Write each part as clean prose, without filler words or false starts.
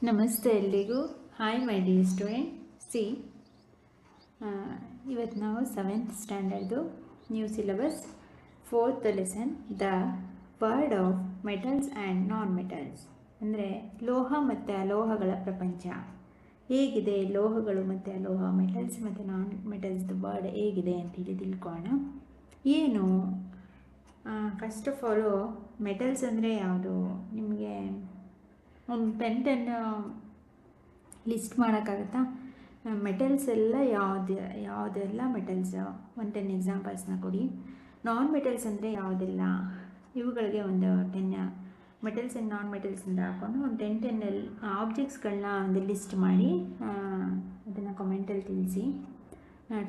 ನಮಸ್ತೆ ಎಲ್ರಿಗೂ. Hi my dear student. ಸಿ ಇವತ್ತು ನಾವು 7th ಸ್ಟ್ಯಾಂಡರ್ಡ್ದು new syllabus 4th lesson the world of metals and non metals, ಅಂದರೆ ಲೋಹ ಮತ್ತು ಅಲೋಹಗಳ ಪ್ರಪಂಚ ಹೇಗಿದೆ, ಲೋಹಗಳು ಮತ್ತು ಅಲೋಹ, ಮೆಟಲ್ಸ್ ಮತ್ತು ನಾನ್ ಮೆಟಲ್ಸ್ದು ವರ್ಡ್ ಹೇಗಿದೆ ಅಂತೇಳಿ ತಿಳ್ಕೊಳ್ಳೋಣ. ಏನು ಫಸ್ಟ್ ಆಫ್ ಆಲು ಮೆಟಲ್ಸ್ ಅಂದರೆ ಯಾವುದು, ನಿಮಗೆ ಒಂದು ಪೆನ್ನು ಲಿಸ್ಟ್ ಮಾಡೋಕ್ಕಾಗತ್ತಾ? ಮೆಟಲ್ಸ್ ಎಲ್ಲ ಯಾವುದೆಲ್ಲ ಮೆಟಲ್ಸು, ಒಂದು 10 ಎಕ್ಸಾಂಪಲ್ಸ್ನ ಕೊಡಿ. ನಾನ್ ಮೆಟಲ್ಸ್ ಅಂದರೆ ಯಾವುದೆಲ್ಲ, ಇವುಗಳಿಗೆ ಒಂದು 10 ಮೆಟಲ್ಸ್ ಆ್ಯಂಡ್ ನಾನ್ ಮೆಟಲ್ಸ್ ಅಂತ ಹಾಕ್ಕೊಂಡು ಒಂದು 10 ಆಬ್ಜೆಕ್ಟ್ಸ್ಗಳನ್ನ ಒಂದು ಲಿಸ್ಟ್ ಮಾಡಿ ಅದನ್ನು ಕಮೆಂಟಲ್ಲಿ ತಿಳಿಸಿ.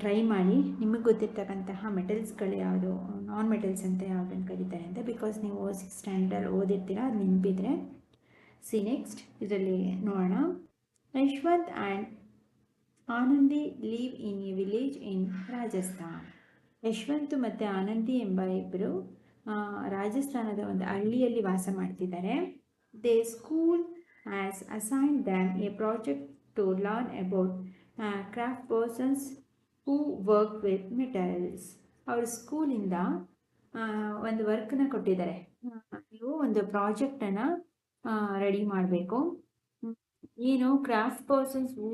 ಟ್ರೈ ಮಾಡಿ. ನಿಮಗೆ ಗೊತ್ತಿರ್ತಕ್ಕಂತಹ ಮೆಟಲ್ಸ್ಗಳು ಯಾವುದು, ನಾನ್ ಮೆಟಲ್ಸ್ ಅಂತ ಯಾವುದನ್ನು ಕರೀತಾರೆ ಅಂತ, ಬಿಕಾಸ್ ನೀವು 6th ಸ್ಟ್ಯಾಂಡರ್ಡ್ ಓದಿರ್ತೀರ, ಅದು ನೆನಪಿದ್ರೆ. ಸಿ ನೆಕ್ಸ್ಟ್ ಇದರಲ್ಲಿ ನೋಡೋಣ. Yashwant and Anandi live in a village in Rajasthan. Yashwant ಮತ್ತು ಆನಂದಿ ಎಂಬ ಇಬ್ಬರು ರಾಜಸ್ಥಾನದ ಒಂದು ಹಳ್ಳಿಯಲ್ಲಿ ವಾಸ ಮಾಡ್ತಿದ್ದಾರೆ. Their school has assigned them a project to learn about craft persons who work with metals. ಅವ್ರ ಸ್ಕೂಲಿಂದ ಒಂದು ವರ್ಕ್ನ ಕೊಟ್ಟಿದ್ದಾರೆ. ನೀವು ಒಂದು ಪ್ರಾಜೆಕ್ಟನ್ನು ರೆಡಿ ಮಾಡಬೇಕು. ಏನು, craft persons who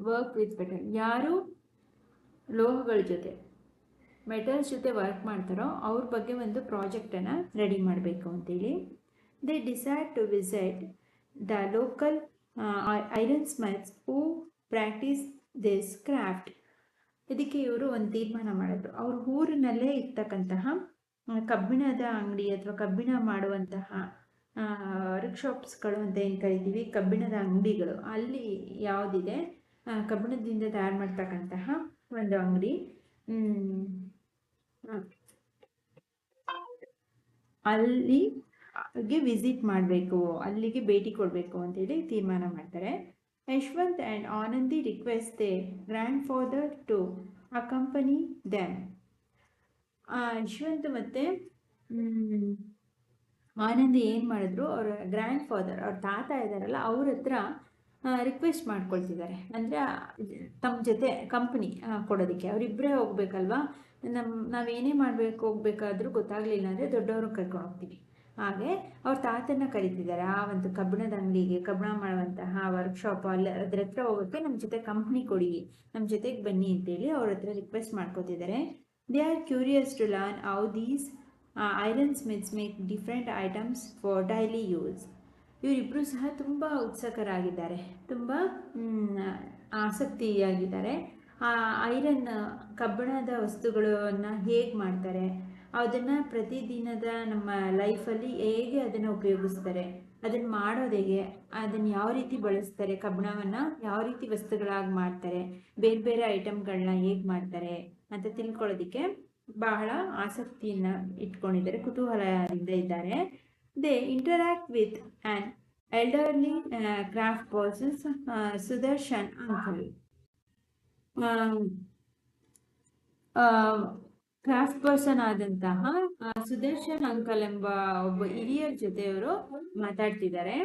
work with metal, ಯಾರು ಲೋಹಗಳ ಜೊತೆ ಮೆಟಲ್ಸ್ ಜೊತೆ ವರ್ಕ್ ಮಾಡ್ತಾರೋ ಅವ್ರ ಬಗ್ಗೆ ಒಂದು ಪ್ರಾಜೆಕ್ಟನ್ನು ರೆಡಿ ಮಾಡಬೇಕು ಅಂತೇಳಿ. They decide to visit the local iron smiths who practice this craft. ಇದಕ್ಕೆ ಇವರು ಒಂದು ತೀರ್ಮಾನ ಮಾಡಿದ್ರು. ಅವ್ರ ಊರಿನಲ್ಲೇ ಇರ್ತಕ್ಕಂತಹ ಕಬ್ಬಿಣದ ಅಂಗಡಿ ಅಥವಾ ಕಬ್ಬಿಣ ಮಾಡುವಂತಹ ವರ್ಕ್ಶಾಪ್ಸ್ಗಳು ಅಂತ ಏನು ಕರಿತೀವಿ, ಕಬ್ಬಿಣದ ಅಂಗಡಿಗಳು, ಅಲ್ಲಿ ಯಾವುದಿದೆ ಕಬ್ಬಿಣದಿಂದ ತಯಾರು ಮಾಡ್ತಕ್ಕಂತಹ ಒಂದು ಅಂಗಡಿ, ಅಲ್ಲಿಗೆ ವಿಸಿಟ್ ಮಾಡಬೇಕು, ಅಲ್ಲಿಗೆ ಭೇಟಿ ಕೊಡಬೇಕು ಅಂತೇಳಿ ತೀರ್ಮಾನ ಮಾಡ್ತಾರೆ. Yashwant and Anandi request their grandfather to accompany them. Yashwant ಮತ್ತು ಆನಂದಿ ಏನು ಮಾಡಿದ್ರು, ಅವರ ಗ್ರ್ಯಾಂಡ್ ಫಾದರ್, ಅವ್ರ ತಾತ ಇದ್ದಾರಲ್ಲ, ಅವ್ರ ಹತ್ರ ರಿಕ್ವೆಸ್ಟ್ ಮಾಡ್ಕೊಳ್ತಿದ್ದಾರೆ. ಅಂದರೆ ತಮ್ಮ ಜೊತೆ ಕಂಪ್ನಿ ಕೊಡೋದಕ್ಕೆ. ಅವರಿಬ್ಬರೇ ಹೋಗ್ಬೇಕಲ್ವಾ, ನಾವೇನೇ ಮಾಡಬೇಕು ಹೋಗ್ಬೇಕಾದ್ರೂ ಗೊತ್ತಾಗಲಿಲ್ಲ ಅಂದರೆ ದೊಡ್ಡವ್ರಿಗೆ ಕರ್ಕೊಂಡು ಹೋಗ್ತೀವಿ. ಹಾಗೆ ಅವ್ರ ತಾತನ ಕರಿತಿದ್ದಾರೆ ಆ ಒಂದು ಕಬ್ಬಿಣದ ಅಂಗಡಿಗೆ, ಕಬ್ಬಿಣ ಮಾಡುವಂತಹ ವರ್ಕ್ಶಾಪ್, ಅಲ್ಲಿ ಅದ್ರ ಹತ್ರ ಹೋಗೋಕ್ಕೆ ನಮ್ಮ ಜೊತೆ ಕಂಪ್ನಿ ಕೊಡಿ, ನಮ್ಮ ಜೊತೆಗೆ ಬನ್ನಿ ಅಂತೇಳಿ ಅವ್ರ ಹತ್ರ ರಿಕ್ವೆಸ್ಟ್ ಮಾಡ್ಕೋತಿದ್ದಾರೆ. They are curious to learn how these iron smiths make different items for daily use. ಇವರಿಬ್ಬರು ಸಹ ತುಂಬ ಉತ್ಸುಕರಾಗಿದ್ದಾರೆ, ತುಂಬ ಆಸಕ್ತಿಯಾಗಿದ್ದಾರೆ. ಐರನ್ ಕಬ್ಬಿಣದ ವಸ್ತುಗಳನ್ನು ಹೇಗೆ ಮಾಡ್ತಾರೆ, ಅದನ್ನು ಪ್ರತಿದಿನದ ನಮ್ಮ ಲೈಫಲ್ಲಿ ಹೇಗೆ ಅದನ್ನು ಉಪಯೋಗಿಸ್ತಾರೆ, ಅದನ್ನು ಮಾಡೋದು ಹೇಗೆ, ಅದನ್ನು ಯಾವ ರೀತಿ ಬಳಸ್ತಾರೆ, ಕಬ್ಬಿಣವನ್ನು ಯಾವ ರೀತಿ ವಸ್ತುಗಳಾಗಿ ಮಾಡ್ತಾರೆ, ಬೇರೆ ಬೇರೆ ಐಟಮ್ಗಳನ್ನ ಹೇಗೆ ಮಾಡ್ತಾರೆ ಅಂತ ತಿಳ್ಕೊಳ್ಳೋದಕ್ಕೆ ಬಹಳ ಆಸಕ್ತಿಯನ್ನು ಇಟ್ಕೊಂಡಿದ್ದಾರೆ, ಕುತೂಹಲದಿಂದ ಇದ್ದಾರೆ. They interact with an elderly craft persons Sudarshan uncle. Craft person ಆದಂತಹ ಸುದರ್ಶನ್ ಅಂಕಲ್ ಎಂಬ ಒಬ್ಬ ಹಿರಿಯರ ಜೊತೆಯವರು ಮಾತಾಡ್ತಿದ್ದಾರೆ.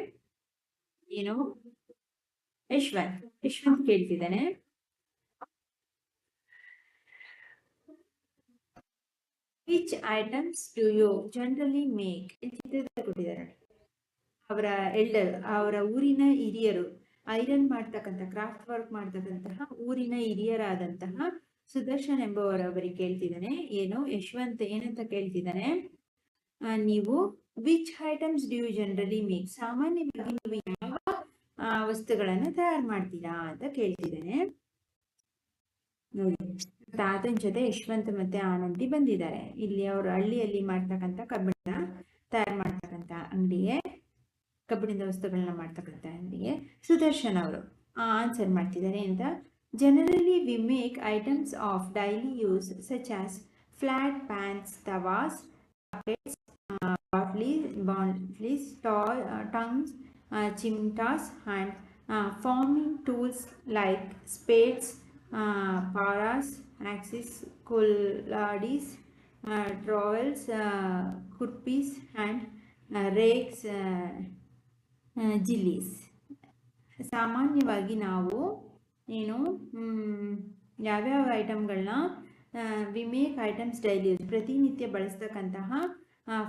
ಏನು, ಯಶವಂತ್ ಕೇಳ್ತಿದ್ದಾನೆ, which items do you generally make. ಕೊಟ್ಟಿದ್ದಾರೆ ಅವರ ಅವರ ಊರಿನ ಹಿರಿಯರು, ಐರನ್ ಮಾಡ್ತಕ್ಕಂಥ, ಕ್ರಾಫ್ಟ್ ವರ್ಕ್ ಮಾಡ್ತಕ್ಕಂತಹ ಊರಿನ ಹಿರಿಯರಾದಂತಹ ಸುದರ್ಶನ್ ಎಂಬುವರವರಿಗೆ ಕೇಳ್ತಿದ್ದಾನೆ. ಏನು, ಯಶವಂತ್ ಏನಂತ ಕೇಳ್ತಿದ್ದಾನೆ, ನೀವು which items do you generally make, ಸಾಮಾನ್ಯವಾಗಿ ನೀವು ಯಾವ ವಸ್ತುಗಳನ್ನು ತಯಾರು ಮಾಡ್ತೀರಾ ಅಂತ ಕೇಳ್ತಿದ್ದಾನೆ. ನೋಡಿ, ತಾತನ ಜೊತೆ ಯಶವಂತ್ ಮತ್ತೆ ಆನಂದಿ ಬಂದಿದ್ದಾರೆ. ಇಲ್ಲಿ ಅವರು ಹಳ್ಳಿಯಲ್ಲಿ ಮಾಡ್ತಕ್ಕಂಥ ಕಬ್ಬಿಣ ತಯಾರು ಮಾಡ್ತಕ್ಕಂಥ ಅಂಗಡಿಗೆ, ಕಬ್ಬಿಣದ ವಸ್ತುಗಳನ್ನ ಮಾಡ್ತಕ್ಕಂಥ ಅಂಗಡಿಗೆ ಸುದರ್ಶನ್ ಅವರು ಆನ್ಸರ್ ಮಾಡ್ತಿದ್ದಾರೆ ಅಂತ. Generally we make items of daily use such as flat pans, tawas, buckets, bottles, tongues, chimtas, and farming tools like spades, paras, axes, kuladis, trowels, kurpis, and rakes, jillies. ಸಾಮಾನ್ಯವಾಗಿ ನಾವು ಏನು ಯಾವ್ಯಾವ ಐಟಮ್ಗಳನ್ನ we make items daily use ಪ್ರತಿನಿತ್ಯ ಬಳಸ್ತಕ್ಕಂತಹ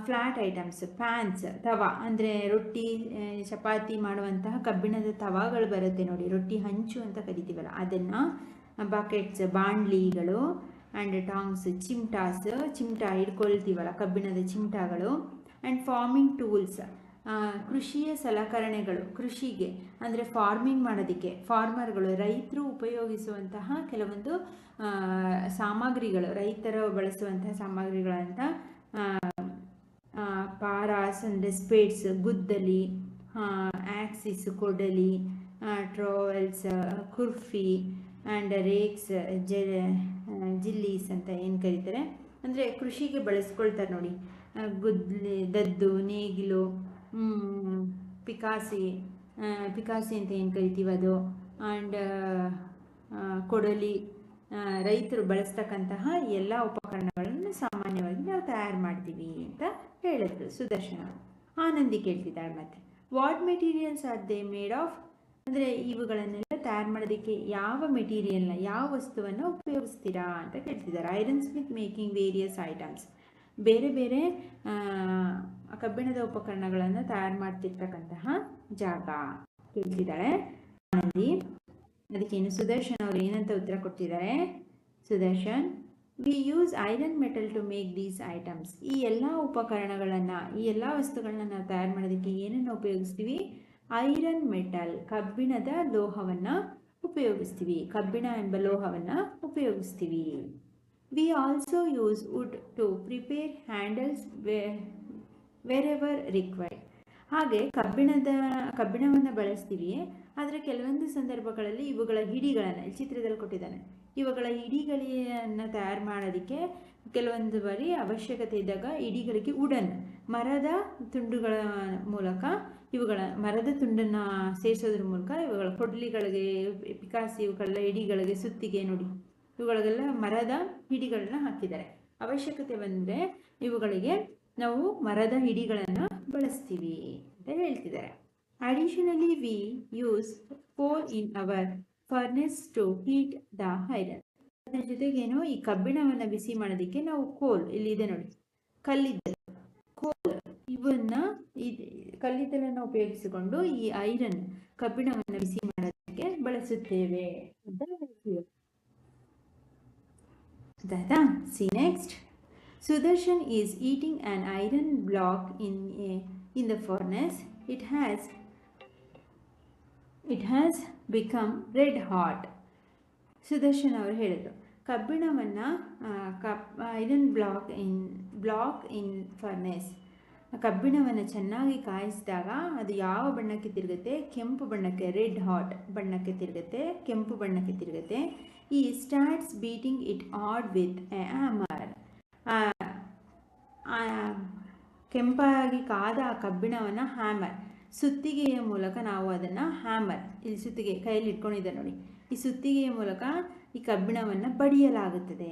flat items, pans, ತವಾ ಅಂದರೆ ರೊಟ್ಟಿ ಚಪಾತಿ ಮಾಡುವಂತಹ ಕಬ್ಬಿಣದ ತವಾಗಳು ಬರುತ್ತೆ ನೋಡಿ, ರೊಟ್ಟಿ ಹಂಚು ಅಂತ ಕರಿತೀವಲ್ಲ ಅದನ್ನು, ಬಕೆಟ್ಸ್ ಬಾಂಡ್ಲಿಗಳು ಆ್ಯಂಡ್ ಟಾಂಗ್ಸ್, ಚಿಮ್ಟ ಹಿಡ್ಕೊಳ್ತೀವಲ್ಲ ಕಬ್ಬಿಣದ ಚಿಮ್ಟಗಳು, ಆ್ಯಂಡ್ ಫಾರ್ಮಿಂಗ್ ಟೂಲ್ಸ್ ಕೃಷಿಯ ಸಲಕರಣೆಗಳು, ಕೃಷಿಗೆ ಅಂದರೆ ಫಾರ್ಮಿಂಗ್ ಮಾಡೋದಕ್ಕೆ ಫಾರ್ಮರ್ಗಳು ರೈತರು ಉಪಯೋಗಿಸುವಂತಹ ಕೆಲವೊಂದು ಸಾಮಗ್ರಿಗಳು, ರೈತರು ಬಳಸುವಂತಹ ಸಾಮಗ್ರಿಗಳಂತ ಪಾರಾಸ್ ಅಂದರೆ ಸ್ಪೇಡ್ಸ್, ಗುದ್ದಲಿ, ಆಕ್ಸಿಸ್ ಕೊಡಲಿ, ಟ್ರೋವೆಲ್ಸ್, ಕುರ್ಫಿ ಆ್ಯಂಡ್ ರೇಕ್ಸ್, ಜಿಲ್ಲೀಸ್ ಅಂತ ಏನು ಕರೀತಾರೆ, ಅಂದರೆ ಕೃಷಿಗೆ ಬಳಸ್ಕೊಳ್ತಾರೆ ನೋಡಿ. ಗುದ್ದಲಿ, ದದ್ದು, ನೇಗಿಲು, ಪಿಕಾಸಿ ಅಂತ ಏನು ಕರಿತೀವಿ ಅದು, ಆ್ಯಂಡ್ ಕೊಡಲಿ, ರೈತರು ಬಳಸ್ತಕ್ಕಂತಹ ಎಲ್ಲ ಉಪಕರಣಗಳನ್ನು ಸಾಮಾನ್ಯವಾಗಿ ನಾವು ತಯಾರು ಮಾಡ್ತೀವಿ ಅಂತ ಹೇಳಿದ್ರು ಸುದರ್ಶನ. ಆನಂದಿ ಕೇಳ್ತಿದ್ದಾಳೆ ಮತ್ತೆ, what materials are they made of, ಅಂದರೆ ಇವುಗಳನ್ನೆಲ್ಲ ತಯಾರು ಮಾಡೋದಕ್ಕೆ ಯಾವ ಮೆಟೀರಿಯಲ್ನ, ಯಾವ ವಸ್ತುವನ್ನು ಉಪಯೋಗಿಸ್ತೀರಾ ಅಂತ ಕೇಳ್ತಿದ್ದಾರೆ. Iron Smith making various items, ಬೇರೆ ಬೇರೆ ಕಬ್ಬಿಣದ ಉಪಕರಣಗಳನ್ನು ತಯಾರು ಮಾಡ್ತಿರ್ತಕ್ಕಂತಹ ಜಾಗ ಕೇಳ್ತಿದ್ದಾಳೆ ಆನಂದಿ. ಅದಕ್ಕೇನು ಸುದರ್ಶನ್ ಅವರು ಏನಂತ ಉತ್ತರ ಕೊಡ್ತಿದ್ದಾರೆ, Sudarshan, we use iron metal to make these items, ಈ ಎಲ್ಲ ಉಪಕರಣಗಳನ್ನು, ಈ ಎಲ್ಲ ವಸ್ತುಗಳನ್ನ ನಾವು ತಯಾರು ಮಾಡೋದಕ್ಕೆ ಏನನ್ನು ಉಪಯೋಗಿಸ್ತೀವಿ, ಐರನ್ ಮೆಟಲ್, ಕಬ್ಬಿಣದ ಲೋಹವನ್ನು ಉಪಯೋಗಿಸ್ತೀವಿ, ಕಬ್ಬಿಣ ಎಂಬ ಲೋಹವನ್ನು ಉಪಯೋಗಿಸ್ತೀವಿ. We also use wood to prepare handles wherever required, ಹಾಗೆ ಕಬ್ಬಿಣವನ್ನು ಬಳಸ್ತೀವಿ, ಆದರೆ ಕೆಲವೊಂದು ಸಂದರ್ಭಗಳಲ್ಲಿ ಇವುಗಳ ಹಿಡಿಗಳನ್ನು, ಚಿತ್ರದಲ್ಲಿ ಕೊಟ್ಟಿದ್ದಾನೆ, ಇವುಗಳ ಹಿಡಿಗಳನ್ನು ತಯಾರು ಮಾಡೋದಕ್ಕೆ ಕೆಲವೊಂದು ಬಾರಿ ಅವಶ್ಯಕತೆ ಇದ್ದಾಗ ಹಿಡಿಗಳಿಗೆ ವುಡನ್, ಮರದ ತುಂಡುಗಳ ಮೂಲಕ, ಮರದ ತುಂಡನ್ನು ಸೇರಿಸೋದ್ರ ಮೂಲಕ ಇವುಗಳ ಕೊಡ್ಲಿಗಳಿಗೆ, ಪಿಕಾಸಿ, ಇವುಗಳ ಹಿಡಿಗಳಿಗೆ, ಸುತ್ತಿಗೆ ನೋಡಿ, ಇವುಗಳಿಗೆಲ್ಲ ಮರದ ಹಿಡಿಗಳನ್ನ ಹಾಕಿದ್ದಾರೆ. ಅವಶ್ಯಕತೆ ಬಂದರೆ ಇವುಗಳಿಗೆ ನಾವು ಮರದ ಹಿಡಿಗಳನ್ನು ಬಳಸ್ತೀವಿ ಅಂತ ಹೇಳ್ತಿದ್ದಾರೆ. Additionally we use coal in our furnace to heat the iron, ಅದರ ಜೊತೆಗೇನು ಈ ಕಬ್ಬಿಣವನ್ನು ಬಿಸಿ ಮಾಡೋದಕ್ಕೆ ನಾವು ಕೋಲ್, ಇಲ್ಲಿದೆ ನೋಡಿ ಕಲ್ಲಿದ್ದಲು, ಕೋಲ್, ಕಲ್ಲಿದ್ದಲನ್ನು ಉಪಯೋಗಿಸಿಕೊಂಡು ಈ ಐರನ್ ಕಬ್ಬಿಣವನ್ನು ಬಿಸಿ ಮಾಡೋದಕ್ಕೆ ಬಳಸುತ್ತೇವೆ ಅಂತ ಹೇಳ್ತೀವಿ. See next. Sudarshan is eating an iron block in the furnace. It has become red hot. Sudarshan ಅವರು ಹೇಳಿದರು, ಕಬ್ಬಿಣವನ್ನು ಐರನ್ ಬ್ಲಾಕ್ ಇನ್ ಫರ್ನೆಸ್, ಕಬ್ಬಿಣವನ್ನು ಚೆನ್ನಾಗಿ ಕಾಯಿಸಿದಾಗ ಅದು ಯಾವ ಬಣ್ಣಕ್ಕೆ ತಿರುಗುತ್ತೆ, ಕೆಂಪು ಬಣ್ಣಕ್ಕೆ, ರೆಡ್ ಹಾಟ್ ಬಣ್ಣಕ್ಕೆ ತಿರುಗುತ್ತೆ, ಕೆಂಪು ಬಣ್ಣಕ್ಕೆ ತಿರುಗುತ್ತೆ. He starts beating it hard with a hammer, ಕೆಂಪಾಗಿ ಕಾದ ಆ ಕಬ್ಬಿಣವನ್ನು ಹ್ಯಾಮರ್, ಸುತ್ತಿಗೆಯ ಮೂಲಕ ನಾವು ಅದನ್ನು ಹ್ಯಾಮರ್, ಇಲ್ಲಿ ಸುತ್ತಿಗೆ ಕೈಯಲ್ಲಿ ಇಟ್ಕೊಂಡಿದ್ದಾರೆ ನೋಡಿ, ಈ ಸುತ್ತಿಗೆಯ ಮೂಲಕ ಈ ಕಬ್ಬಿಣವನ್ನು ಬಡಿಯಲಾಗುತ್ತದೆ,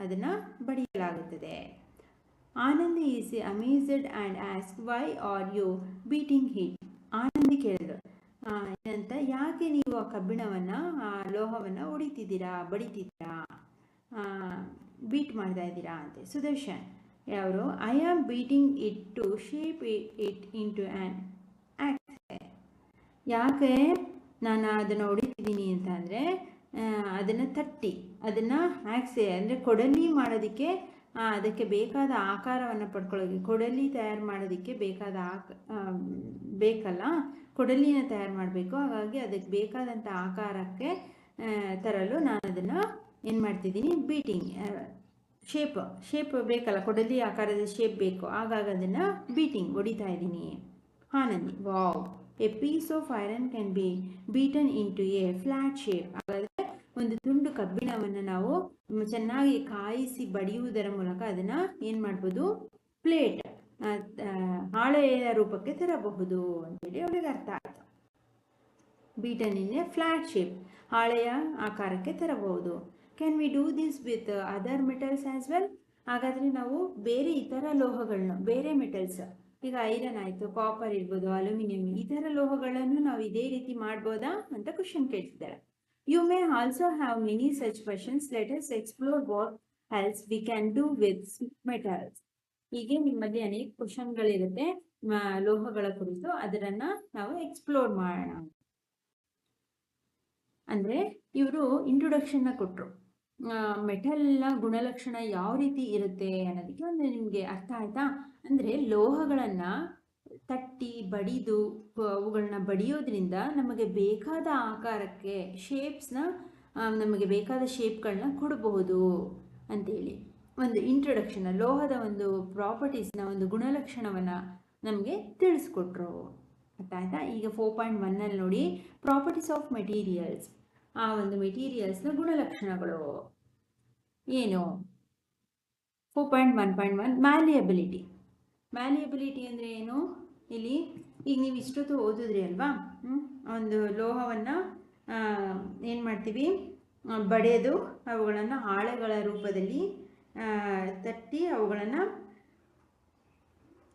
ಅದನ್ನು ಬಡಿಯಲಾಗುತ್ತದೆ. Anandi is amazed and ask, why are you beating hit, Anandi ಕೇಳಿದ್ರು, ಏನಂತ, ಯಾಕೆ ನೀವು ಆ ಕಬ್ಬಿಣವನ್ನು, ಆ ಲೋಹವನ್ನು ಬಡಿತಿದ್ದೀರಾ, ಬೀಟ್ ಮಾಡ್ತಾ ಇದ್ದೀರಾ ಅಂತ. ಸುದರ್ಶನ್ ಅವರು, I am beating it to shape it into an axe, ಯಾಕೆ ನಾನು ಅದನ್ನು ಹೊಡಿತಿದ್ದೀನಿ ಅಂತ ಅಂದರೆ ಅದನ್ನು ತಟ್ಟಿ, ಅದನ್ನು ಆಕ್ಸೆ ಅಂದರೆ ಕೊಡಲಿ ಮಾಡೋದಕ್ಕೆ, ಅದಕ್ಕೆ ಬೇಕಾದ ಆಕಾರವನ್ನು ಪಡ್ಕೊಳ್ಳೋಕೆ, ಕೊಡಲಿ ತಯಾರು ಮಾಡೋದಕ್ಕೆ ಬೇಕಾದ ಬೇಕಲ್ಲ, ಕೊಡಲಿನ ತಯಾರು ಮಾಡಬೇಕು, ಹಾಗಾಗಿ ಅದಕ್ಕೆ ಬೇಕಾದಂಥ ಆಕಾರಕ್ಕೆ ತರಲು ನಾನು ಅದನ್ನು ಏನು ಮಾಡ್ತಿದ್ದೀನಿ, ಬೀಟಿಂಗ್, ಶೇಪ್ ಬೇಕಲ್ಲ, ಕೊಡಲಿ ಆಕಾರದ ಶೇಪ್ ಬೇಕು, ಹಾಗಾಗಿ ಅದನ್ನು ಬೀಟಿಂಗ್, ಹೊಡಿತಾ ಇದ್ದೀನಿ. Anandi, wow, a piece of iron can be beaten into a flat shape, ಹಾಗಾದರೆ ಒಂದು ತುಂಡು ಕಬ್ಬಿಣವನ್ನು ನಾವು ಚೆನ್ನಾಗಿ ಕಾಯಿಸಿ ಬಡಿಯುವುದರ ಮೂಲಕ ಅದನ್ನು ಏನು ಮಾಡ್ಬೋದು, ಪ್ಲೇಟ್, ಹಾಳೆಯ ರೂಪಕ್ಕೆ ತರಬಹುದು ಅಂತೇಳಿ ಅವಳಿಗೆ ಅರ್ಥ ಆಯಿತು. Beaten in a flat shape, ಹಾಳೆಯ ಆಕಾರಕ್ಕೆ ತರಬಹುದು. Can we do this with other metals as well, ಹಾಗಾದರೆ ನಾವು ಬೇರೆ ಇತರ ಲೋಹಗಳನ್ನ, ಬೇರೆ ಮೆಟಲ್ಸ್, ಈಗ ಐರನ್ ಆಯಿತು, ಕಾಪರ್ ಇರ್ಬೋದು, ಅಲ್ಯೂಮಿನಿಯಂ, ಈ ಥರ ಲೋಹಗಳನ್ನು ನಾವು ಇದೇ ರೀತಿ ಮಾಡ್ಬೋದಾ ಅಂತ ಕ್ವಶನ್ ಕೇಳ್ತಿದ್ದಾರೆ. You may also have many such questions. Let us explore what else we can do with metals. ಹೀಗೆ ನಿಮ್ಮಲ್ಲಿ ಅನೇಕ ಕ್ವಶನ್ಗಳಿರುತ್ತೆ ಲೋಹಗಳ ಕುರಿತು, ಅದರನ್ನ ನಾವು ಎಕ್ಸ್ಪ್ಲೋರ್ ಮಾಡೋಣ. ಅಂದರೆ ಇವರು ಇಂಟ್ರೊಡಕ್ಷನ್ನ ಕೊಟ್ಟರು. ಮೆಟಲ್ನ ಗುಣಲಕ್ಷಣ ಯಾವ ರೀತಿ ಇರುತ್ತೆ ಅನ್ನೋದಕ್ಕೆ ಒಂದು ನಿಮಗೆ ಅರ್ಥ ಆಯ್ತಾ? ಅಂದರೆ ಲೋಹಗಳನ್ನು ತಟ್ಟಿ ಬಡಿದು ಅವುಗಳನ್ನ ಬಡಿಯೋದ್ರಿಂದ ನಮಗೆ ಬೇಕಾದ ಆಕಾರಕ್ಕೆ ಶೇಪ್ಸ್ನ ನಮಗೆ ಬೇಕಾದ ಶೇಪ್ಗಳನ್ನ ಕೊಡಬಹುದು ಅಂತೇಳಿ ಒಂದು ಇಂಟ್ರೊಡಕ್ಷನ್, ಲೋಹದ ಒಂದು ಪ್ರಾಪರ್ಟೀಸ್ನ ಒಂದು ಗುಣಲಕ್ಷಣವನ್ನು ನಮಗೆ ತಿಳಿಸ್ಕೊಟ್ರು. ಅರ್ಥ ಆಯ್ತಾ? ಈಗ 4.1 ನೋಡಿ, ಪ್ರಾಪರ್ಟೀಸ್ ಆಫ್ ಮೆಟೀರಿಯಲ್ಸ್. ಆ ಒಂದು ಮೆಟೀರಿಯಲ್ಸ್ನ ಗುಣಲಕ್ಷಣಗಳು ಏನು? 4.1.1 ಮ್ಯಾಲಿಯಬಿಲಿಟಿ. ಮ್ಯಾಲಿಯಬಿಲಿಟಿ ಅಂದರೆ ಏನು? ಇಲ್ಲಿ ಈಗ ನೀವು ಇಷ್ಟೊತ್ತು ಓದಿದ್ರಿ ಅಲ್ವಾ, ಒಂದು ಲೋಹವನ್ನು ಏನು ಮಾಡ್ತೀವಿ, ಬಡಿಯೋದು, ಅವುಗಳನ್ನು ಹಾಳೆಗಳ ರೂಪದಲ್ಲಿ ತಟ್ಟಿ ಅವುಗಳನ್ನು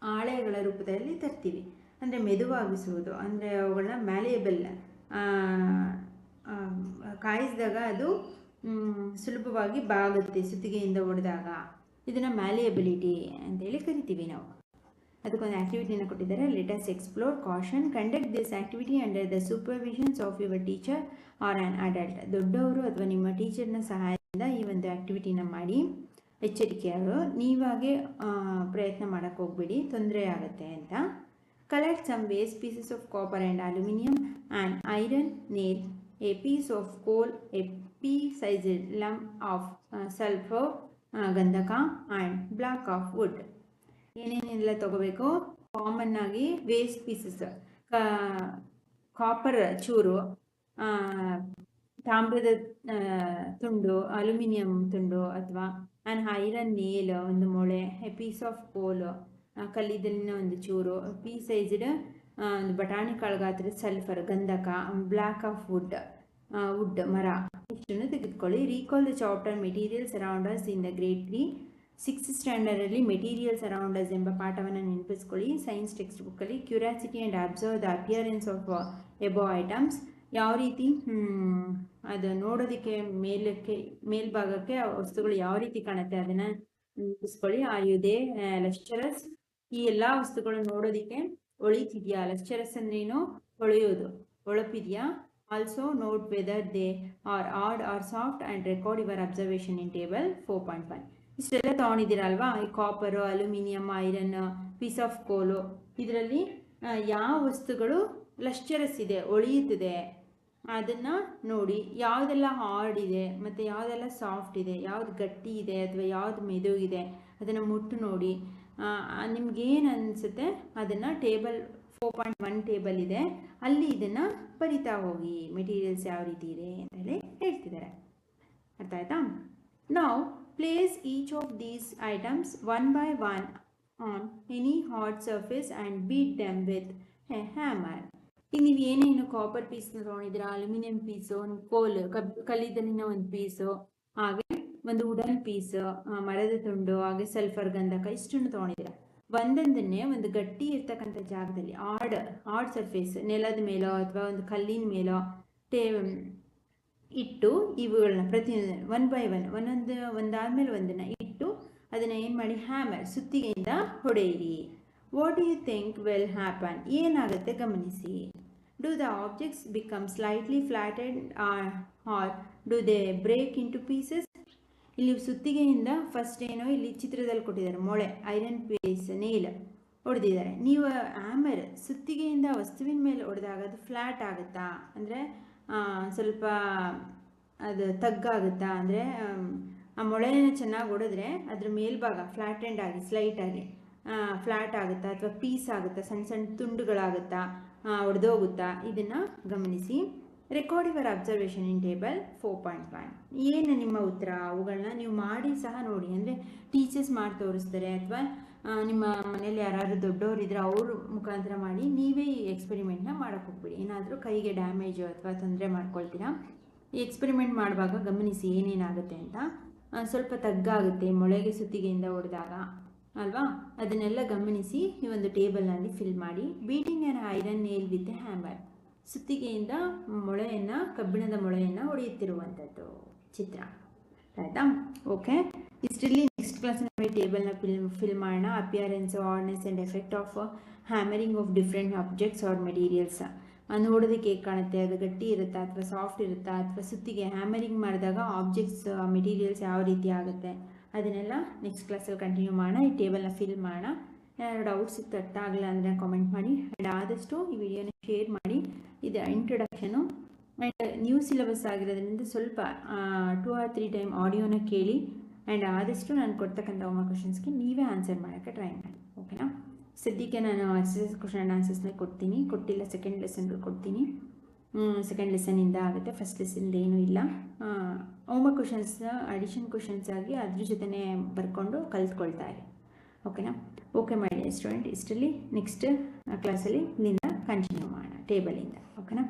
ಹಾಳೆಗಳ ರೂಪದಲ್ಲಿ ತರ್ತೀವಿ. ಅಂದರೆ ಮೆದುವಾಗಿಸುವುದು, ಅಂದರೆ ಅವುಗಳನ್ನ ಮ್ಯಾಲಿಯಬಲ್, ಕಾಯಿಸಿದಾಗ ಅದು ಸುಲಭವಾಗಿ ಬಾಗುತ್ತೆ ಸುತ್ತಿಗೆಯಿಂದ ಹೊಡೆದಾಗ. ಇದನ್ನು ಮ್ಯಾಲಿಯಬಿಲಿಟಿ ಅಂತೇಳಿ ಕರಿತೀವಿ ನಾವು. ಅದಕ್ಕೊಂದು ಆ್ಯಕ್ಟಿವಿಟಿನ ಕೊಟ್ಟಿದ್ದಾರೆ. Let us explore caution. Conduct this activity under the supervisions of your teacher or an adult. ದೊಡ್ಡವರು ಅಥವಾ ನಿಮ್ಮ ಟೀಚರ್ನ ಸಹಾಯದಿಂದ ಈ ಒಂದು ಆ್ಯಕ್ಟಿವಿಟಿನ ಮಾಡಿ. ಎಚ್ಚರಿಕೆಯವರು, ನೀವಾಗೆ ಪ್ರಯತ್ನ ಮಾಡೋಕ್ಕೆ ಹೋಗ್ಬೇಡಿ, ತೊಂದರೆ ಆಗುತ್ತೆ ಅಂತ. Collect some waste pieces of copper and aluminum, an iron nail, a piece of coal, a pea-sized lump of sulfur, ಗಂಧಕ, and block of wood. ಏನೇನೆಲ್ಲ ತಗೋಬೇಕು? ಕಾಮನ್ ಆಗಿ ವೇಸ್ಟ್ ಪೀಸಸ್, ಕಾಪರ್ ಚೂರು, ತಾಮ್ರದ ತುಂಡು, ಅಲ್ಯೂಮಿನಿಯಂ ತುಂಡು ಅಥವಾ ಐರನ್ ನೇಲ್ ಒಂದು ಮೊಳೆ, ಎ ಪೀಸ್ ಆಫ್ ಕೋಲ್ ಕಲ್ಲಿದ್ದಲಿನ ಒಂದು ಚೂರು, ಪೀ ಸೈಜ್ಡ್ ಒಂದು ಬಟಾಣಿ ಕಾಳು ಗಾತ್ರದ ಸಲ್ಫರ್ ಗಂಧಕ, ಬ್ಲಾಕ್ ಆಫ್ ವುಡ್ ಮರ, ಇಷ್ಟನ್ನು ತೆಗೆದುಕೊಳ್ಳಿ. Recall the chapter materials around us in the grade 3. 6th ಸ್ಟ್ಯಾಂಡರ್ಡಲ್ಲಿ ಮೆಟೀರಿಯಲ್ಸ್ ಅರೌಂಡ್ ಅಸ್ ಎಂಬ ಪಾಠವನ್ನು ನೆನಪಿಸ್ಕೊಳ್ಳಿ. ಸೈನ್ಸ್ ಟೆಕ್ಸ್ಟ್ ಬುಕ್ಕಲ್ಲಿ curiosity and observe the appearance of above items. ಯಾವ ರೀತಿ ಅದು ನೋಡೋದಕ್ಕೆ ಮೇಲ್ಭಾಗಕ್ಕೆ ವಸ್ತುಗಳು ಯಾವ ರೀತಿ ಕಾಣುತ್ತೆ ಅದನ್ನು ನೆನಪಿಸ್ಕೊಳ್ಳಿ. ಆಯುಧೆ ಲಶ್ಚರಸ್, ಈ ಎಲ್ಲ ವಸ್ತುಗಳು ನೋಡೋದಕ್ಕೆ ಒಳಿತಿದೆಯಾ? ಲಶ್ಚರಸ್ ಅಂದ್ರೇನು? ಹೊಳೆಯೋದು, ಹೊಳಪಿದೆಯಾ? Also note whether they are hard or soft and record your observation in table 4.1. ಇಷ್ಟೆಲ್ಲ ತೊಗೊಂಡಿದ್ದೀರಲ್ವಾ? ಈ copper, aluminium, iron, piece of coal, ಇದರಲ್ಲಿ ಯಾವ ವಸ್ತುಗಳು ಲಶ್ಚರಸ್ ಇದೆ, ಒಳೆಯುತ್ತದೆ, ಅದನ್ನು ನೋಡಿ. ಯಾವುದೆಲ್ಲ ಹಾರ್ಡ್ ಇದೆ ಮತ್ತು ಯಾವುದೆಲ್ಲ ಸಾಫ್ಟ್ ಇದೆ, ಯಾವುದು ಗಟ್ಟಿ ಇದೆ ಅಥವಾ ಯಾವುದು ಮೆದುಗಿದೆ, ಅದನ್ನು ಮುಟ್ಟು ನೋಡಿ. ನಿಮ್ಗೇನು ಅನಿಸುತ್ತೆ ಅದನ್ನು ಟೇಬಲ್ 4.1 ಟೇಬಲ್ ಇದೆ, ಅಲ್ಲಿ ಇದನ್ನು ಬರಿತಾ ಹೋಗಿ. ಮೆಟೀರಿಯಲ್ಸ್ ಯಾವ ರೀತಿ ಇದೆ ಅಂತ ಹೇಳಿ ಹೇಳ್ತಿದ್ದಾರೆ. ಅರ್ಥ ಆಯ್ತಾ? ನಾವು place each of these items one by one on any hard surface and beat them with a hammer. ಈಗ ನೀವು ಏನೇನು ಕಾಪರ್ ಪೀಸ್ನ ತೊಗೊಂಡಿದ್ದೀರಾ, ಅಲ್ಯೂಮಿನಿಯಂ ಪೀಸು, ಕೋಲ್ ಕಲ್ಲಿದ್ದಲಿನ ಒಂದು ಪೀಸು, ಹಾಗೆ ಒಂದು ವುಡನ್ ಪೀಸು, ಮರದ ತುಂಡು, ಹಾಗೆ ಸಲ್ಫರ್ ಗಂಧಕ, ಇಷ್ಟನ್ನು ತೊಗೊಂಡಿದ್ದೀರಾ. ಒಂದೊಂದನ್ನೇ ಒಂದು ಗಟ್ಟಿ ಇರ್ತಕ್ಕಂಥ ಜಾಗದಲ್ಲಿ ಹಾರ್ಡ್ ಸರ್ಫೇಸ್, ನೆಲದ ಮೇಲೋ ಅಥವಾ ಒಂದು ಕಲ್ಲಿನ ಮೇಲೋ ಇಟ್ಟು ಇವುಗಳನ್ನ ಪ್ರತಿಯೊಂದು ಒನ್ ಬೈ ಒನ್ ಒಂದಾದ್ಮೇಲೆ ಒಂದನ್ನು ಇಟ್ಟು ಅದನ್ನು ಏನು ಮಾಡಿ, ಹ್ಯಾಮರ್ ಸುತ್ತಿಗೆಯಿಂದ ಹೊಡೆಯಿರಿ. What do you think will happen? ಏನಾಗುತ್ತೆ ಗಮನಿಸಿ. Do the objects become slightly flatted or do they break into pieces? ಇಲ್ಲಿ ಸುತ್ತಿಗೆಯಿಂದ ಫಸ್ಟ್ ಏನೋ ಇಲ್ಲಿ ಚಿತ್ರದಲ್ಲಿ ಕೊಟ್ಟಿದ್ದಾರೆ, ಮೊಳೆ, ಐರನ್ ಪೀಸ್, ನೇಲ್ ಹೊಡೆದಿದ್ದಾರೆ. ನೀವು ಹ್ಯಾಮರ್ ಸುತ್ತಿಗೆಯಿಂದ ವಸ್ತುವಿನ ಮೇಲೆ ಹೊಡೆದಾಗ ಅದು ಫ್ಲ್ಯಾಟ್ ಆಗುತ್ತಾ, ಅಂದರೆ ಸ್ವಲ್ಪ ಅದು ತಗ್ಗಾಗುತ್ತಾ, ಅಂದರೆ ಆ ಮೊಳೆನ ಚೆನ್ನಾಗಿ ಹೊಡೆದ್ರೆ ಅದ್ರ ಮೇಲ್ಭಾಗ ಫ್ಲ್ಯಾಟ್ ಎಂಡ್ ಆಗಿ ಸ್ಲೈಟಾಗಿ ಫ್ಲ್ಯಾಟ್ ಆಗುತ್ತಾ ಅಥವಾ ಪೀಸ್ ಆಗುತ್ತಾ, ಸಣ್ಣ ಸಣ್ಣ ತುಂಡುಗಳಾಗುತ್ತಾ, ಒಡೆದೋಗುತ್ತಾ, ಇದನ್ನು ಗಮನಿಸಿ. Record your observation in table 4.1. ಏನು ನಿಮ್ಮ ಉತ್ತರ? ಅವುಗಳನ್ನ ನೀವು ಮಾಡಿ ಸಹ ನೋಡಿ. ಅಂದರೆ ಟೀಚರ್ಸ್ ಮಾಡಿ ತೋರಿಸ್ತಾರೆ ಅಥವಾ ನಿಮ್ಮ ಮನೇಲಿ ಯಾರಾದರೂ ದೊಡ್ಡವರಿದ್ರೆ ಅವ್ರ ಮುಖಾಂತರ ಮಾಡಿ. ನೀವೇ ಈ ಎಕ್ಸ್ಪೆರಿಮೆಂಟ್ನ ಮಾಡೋಕ್ಕೆ ಹೋಗ್ಬಿಡಿ. ಏನಾದರೂ ಕೈಗೆ ಡ್ಯಾಮೇಜು ಅಥವಾ ತೊಂದರೆ ಮಾಡ್ಕೊಳ್ತೀರಾ, ಈ ಎಕ್ಸ್ಪೆರಿಮೆಂಟ್ ಮಾಡುವಾಗ ಗಮನಿಸಿ ಏನೇನಾಗುತ್ತೆ ಅಂತ. ಸ್ವಲ್ಪ ತಗ್ಗಾಗುತ್ತೆ ಮೊಳೆಗೆ ಸುತ್ತಿಗೆಯಿಂದ ಹೊಡೆದಾಗ, ಅಲ್ವಾ? ಅದನ್ನೆಲ್ಲ ಗಮನಿಸಿ ಈ ಒಂದು ಟೇಬಲ್ನಲ್ಲಿ ಫಿಲ್ ಮಾಡಿ. Beating an iron nail with hammer, ಸುತ್ತಿಗೆಯಿಂದ ಕಬ್ಬಿಣದ ಮೊಳೆಯನ್ನು ಹೊಡೆಯುತ್ತಿರುವಂಥದ್ದು ಚಿತ್ರ ಆಯಿತಾ? ಓಕೆ, ಇಷ್ಟರಲ್ಲಿ ನೆಕ್ಸ್ಟ್ ಕ್ಲಾಸ್ನಲ್ಲಿ ಟೇಬಲ್ನ ಫಿಲ್ ಮಾಡೋಣ. Appearance, hardness and effect of hammering of different objects or materials. ನೋಡೋದಕ್ಕೆ ಹೇಗೆ ಕಾಣುತ್ತೆ, ಅದು ಗಟ್ಟಿ ಇರುತ್ತಾ ಅಥವಾ ಸಾಫ್ಟ್ ಇರುತ್ತಾ, ಅಥವಾ ಸುತ್ತಿಗೆ ಹ್ಯಾಮರಿಂಗ್ ಮಾಡಿದಾಗ ಆಬ್ಜೆಕ್ಟ್ಸ್ ಮೆಟೀರಿಯಲ್ಸ್ ಯಾವ ರೀತಿ ಆಗುತ್ತೆ, ಅದನ್ನೆಲ್ಲ ನೆಕ್ಸ್ಟ್ ಕ್ಲಾಸಲ್ಲಿ ಕಂಟಿನ್ಯೂ ಮಾಡೋಣ. ಈ ಟೇಬಲ್ನ ಫಿಲ್ ಮಾಡೋಣ. ಏನಾದ್ರು ಡೌಟ್ಸ್ ಇತ್ತು ಅರ್ಥ ಆಗಲ್ಲ ಅಂದರೆ ಕಾಮೆಂಟ್ ಮಾಡಿ. ಆ್ಯಂಡ್ ಆದಷ್ಟು ಈ ವಿಡಿಯೋನ ಶೇರ್ ಮಾಡಿ. ಇದು ಇಂಟ್ರೊಡಕ್ಷನು ಆ್ಯಂಡ್ ನ್ಯೂ ಸಿಲೆಬಸ್ ಆಗಿರೋದ್ರಿಂದ ಸ್ವಲ್ಪ 2 or 3 ಟೈಮ್ ಆಡಿಯೋನ ಕೇಳಿ. ಆ್ಯಂಡ್ ಆದಷ್ಟು ನಾನು ಕೊಡ್ತಕ್ಕಂಥ ಕ್ವಶನ್ಸ್ಗೆ ನೀವೇ ಆನ್ಸರ್ ಮಾಡೋಕ್ಕೆ ಟ್ರೈ ಮಾಡಿ. ಓಕೆನಾ? ಸದ್ಯಕ್ಕೆ ನಾನು ಎಕ್ಸಸೈಸ್ ಕ್ವಶನ್ ಆ್ಯಂಡ್ ಆನ್ಸರ್ಸ್ನ ಕೊಡ್ತೀನಿ, ಕೊಟ್ಟಿಲ್ಲ ಸೆಕೆಂಡ್ ಲೆಸನ್ಗೆ ಕೊಡ್ತೀನಿ. ಸೆಕೆಂಡ್ ಲೆಸನಿಂದ ಆಗುತ್ತೆ, ಫಸ್ಟ್ ಲೆಸನ್ದು ಏನೂ ಇಲ್ಲ. ಹೋಮ್ವರ್ಕ್ ಕ್ವಶನ್ಸ್ ಅಡಿಷನ್ ಕ್ವಶನ್ಸ್ ಆಗಿ ಅದ್ರ ಜೊತೆನೇ ಬರ್ಕೊಂಡು ಕಲ್ತ್ಕೊಳ್ತಾ ಇರಿ. ಓಕೆನಾ? ಓಕೆ ಮೈ ಡಿಯರ್ ಸ್ಟೂಡೆಂಟ್, ಇಷ್ಟರಲ್ಲಿ ನೆಕ್ಸ್ಟ್ ಕ್ಲಾಸಲ್ಲಿ ಇಲ್ಲಿಂದ ಕಂಟಿನ್ಯೂ ಮಾಡೋಣ ಟೇಬಲಿಂದ. ಓಕೆನಾ?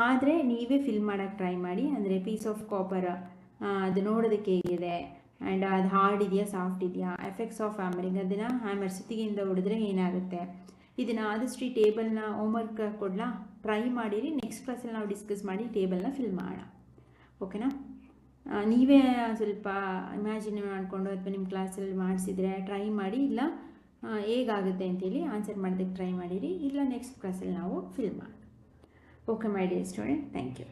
ಆದರೆ ನೀವೇ ಫಿಲ್ ಮಾಡೋಕ್ಕೆ ಟ್ರೈ ಮಾಡಿ. ಅಂದರೆ ಪೀಸ್ ಆಫ್ ಕಾಪರ್ ಅದು ನೋಡೋದಕ್ಕೆ ಹೇಗಿದೆ, ಆ್ಯಂಡ್ ಅದು ಹಾರ್ಡ್ ಇದೆಯಾ ಸಾಫ್ಟ್ ಇದೆಯಾ, ಎಫೆಕ್ಟ್ಸ್ ಆಫ್ ಹ್ಯಾಮರಿಂಗ್, ಅದನ್ನು ಹ್ಯಾಮರ್ ಸುತ್ತಿಗೆಯಿಂದ ಹೊಡೆದ್ರೆ ಏನಾಗುತ್ತೆ, ಇದನ್ನು ಆದಷ್ಟು ಈ ಟೇಬಲ್ನ ಹೋಮ್ವರ್ಕ್ ಕೊಡಲಾ, ಟ್ರೈ ಮಾಡಿರಿ. ನೆಕ್ಸ್ಟ್ ಕ್ಲಾಸಲ್ಲಿ ನಾವು ಡಿಸ್ಕಸ್ ಮಾಡಿ ಟೇಬಲ್ನ ಫಿಲ್ ಮಾಡೋಣ. ಓಕೆನಾ? ನೀವೇ ಸ್ವಲ್ಪ ಇಮ್ಯಾಜಿನ್ ಮಾಡಿಕೊಂಡು ಅಥವಾ ನಿಮ್ಮ ಕ್ಲಾಸಲ್ಲಿ ಮಾಡಿಸಿದ್ರೆ ಟ್ರೈ ಮಾಡಿ, ಇಲ್ಲ ಹೇಗಾಗುತ್ತೆ ಅಂತೇಳಿ ಆನ್ಸರ್ ಮಾಡೋದಕ್ಕೆ ಟ್ರೈ ಮಾಡಿರಿ, ಇಲ್ಲ ನೆಕ್ಸ್ಟ್ ಕ್ಲಾಸಲ್ಲಿ ನಾವು ಫಿಲ್ ಮಾಡೋಣ. Okay my dear student, thank you.